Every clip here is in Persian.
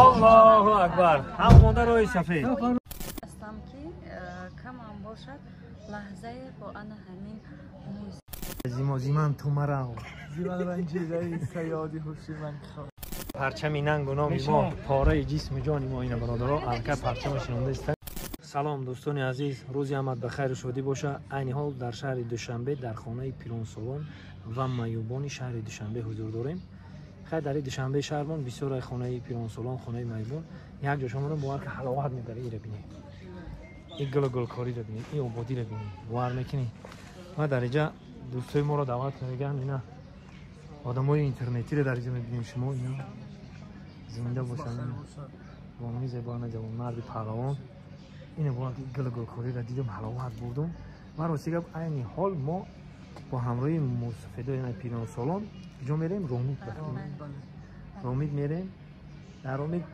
Allahu akbar. Hammonda ro'y safed. هستم که کم هم باشد لحظه با انا همین موز زیمان تو مرا زیمان رنجیده سیادی خوشی من خواهد پرچم ننگ و نام ما پاره جسم جان ما این برادرها الکه پرچم شنونده است. سلام دوستان عزیز، روزی آمد بخیر و شادی باشه. عین حال در شهر دوشنبه در خانه پیران سالن و میوبان شهر دوشنبه حضور داریم. خیر در دوشنبه شهرمان بسیار خانه پیران سالن، خانه میوبان یک جا شما رو باور که حلاوت میبره. این رو ببینید، این گل کاری رو ببینید، این آبادی رو ببینید، باور میکنید. ما در اینجا دوستای ما رو دعوت کردن، اینا آدمای اینترنتی رو در اینجا میبینیم. شما اینا زنده باشن با اون زبان جوان مرد پهلوان. این باید گل کاری را دیدم، حلاوت بودم. من راستی گفت عین حال ما با همراه موسفیدای پیران سالن کجا میریم؟ رومید. رومید میریم. در رومید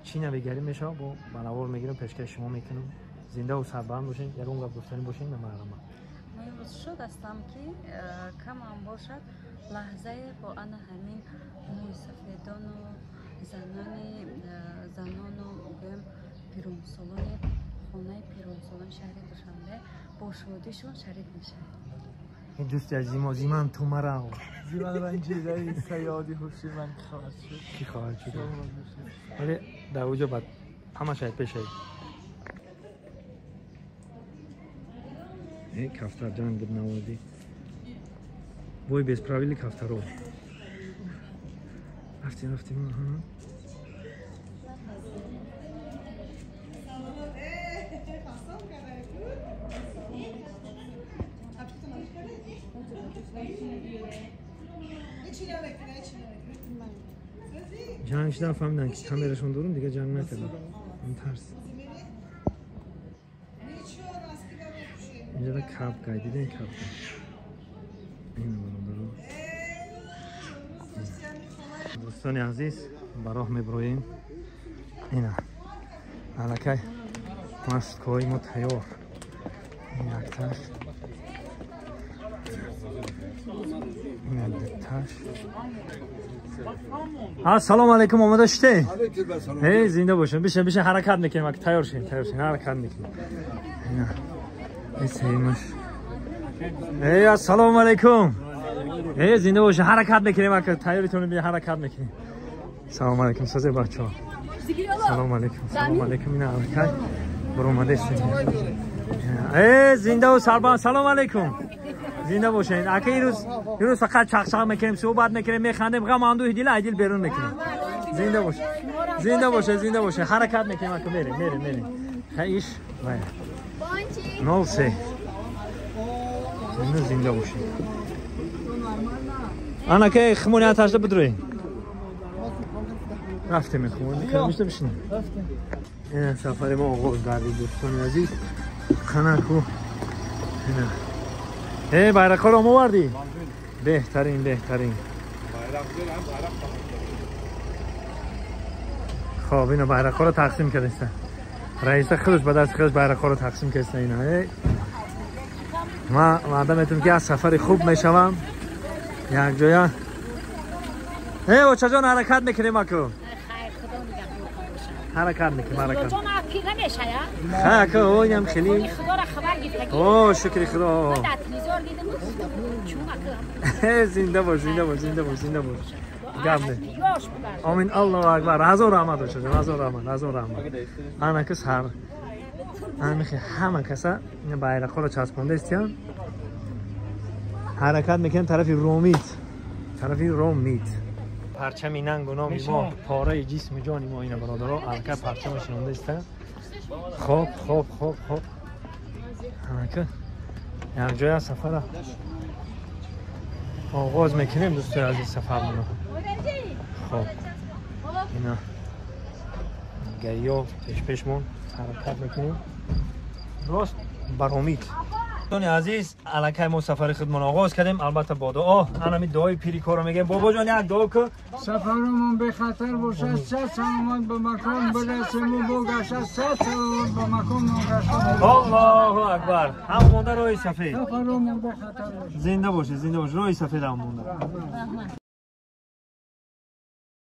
چی نبگریم میشه با بنوار میگیرم، پیشکش شما میکنم. زنده و سربلند باشین، یه اون گفت گفتنی باشین. من امروز شد هستم که کم هم باشد لحظه با انا همین موسفیدان و زنان و پیران سالن خانه پیران سالن شهر دوشنبه با شادیشون شریک میشه. این دوست عزیزم زیمان تو مرا زیمان رنجیده سیادی خوشی من خواهد شد. کی خواهد شد؟ ولی در اوجا بعد همه شاید پیش ای کفتر جان بود نوازی بوی без правили کفترو رفتیم جان شده فهمیدن که کامیرشون دارم دیگه جنگ نکردم. این ترس اینجا دا کپ گای دیدین کپ این برادرها دوستان عزیز براه میبرویم. اینا الکی مشتکای ما تیار این یک تاش این یک تاش. السلام علیکم، آماده شدی؟ هی زنده باشین. بشه حرکت میکنیم. اگه تیار شین حرکت میکنیم. اینا این سیمش. هی السلام علیکم. هی زنده باشین، حرکت میکنیم. اگه تیارتون بیا حرکت میکنیم. سلام علیکم سازه بچه‌ها. سلام علیکم اینا حرکت برو اومده است. هی زنده و سربلند. سلام علیکم. زنده باشین. اگه این روز فقط چخچخ میکنیم، صحبت میکنیم، میخندیم، غم اندوه دیل بیرون میکنیم. زنده باشه حرکت میکنیم. اگه میریم خیش وای 03 زنده باشین. انا که خمونی آتش ده بدروی رفتیم خمونی که میشته بشینیم. این سفر ما آغاز کردیم دوستان عزیز. خنکو اینا ای bayraklar رو آوردی؟ بهترین خب اینا bayraklar رو تقسیم کردن. رئیس خودش به دست خودش bayraklar رو تقسیم کردن. اینا ما معدمتون که از سفر خوب میشوم یک جایا. ای بچه جان حرکت میکنیم. اکو حرکت میکنیم. جان اپیره میشه یا؟ خیلی که اویم خیلی خدا را خبر گرفته. اوه شکر خدا. در تلویزیون دیدم چون زنده باش گم نه. آمین الله اکبر. هزار رحمت باشه. هزار رحمت. انا کس هر میخه همه کسا این bayraklar رو چسبونده استیان حرکت میکنن طرف رومید. پرچم ننگ و نام ما پاره جسم جان ما این برادرها الکه پرچم شنونده است. خوب الکه یک جای سفر آغاز میکنیم دوستان عزیز سفرمون. خب اینا گیا پیشمون حرکت میکنیم راست برامید. دوستان عزیز الکی ما سفر خودمون آغاز کردیم. البته با دعا. همین دعای پیری کارو میگیم. بابا جان یک دعا که سفرمون به خطر باشه، سلامت به مکان برسیم و بگشت، سلامت به مکان نگشت. الله اکبر. همونده روی سفید. سفرمون به خطر باشه. زنده باشه روی سفید همونده.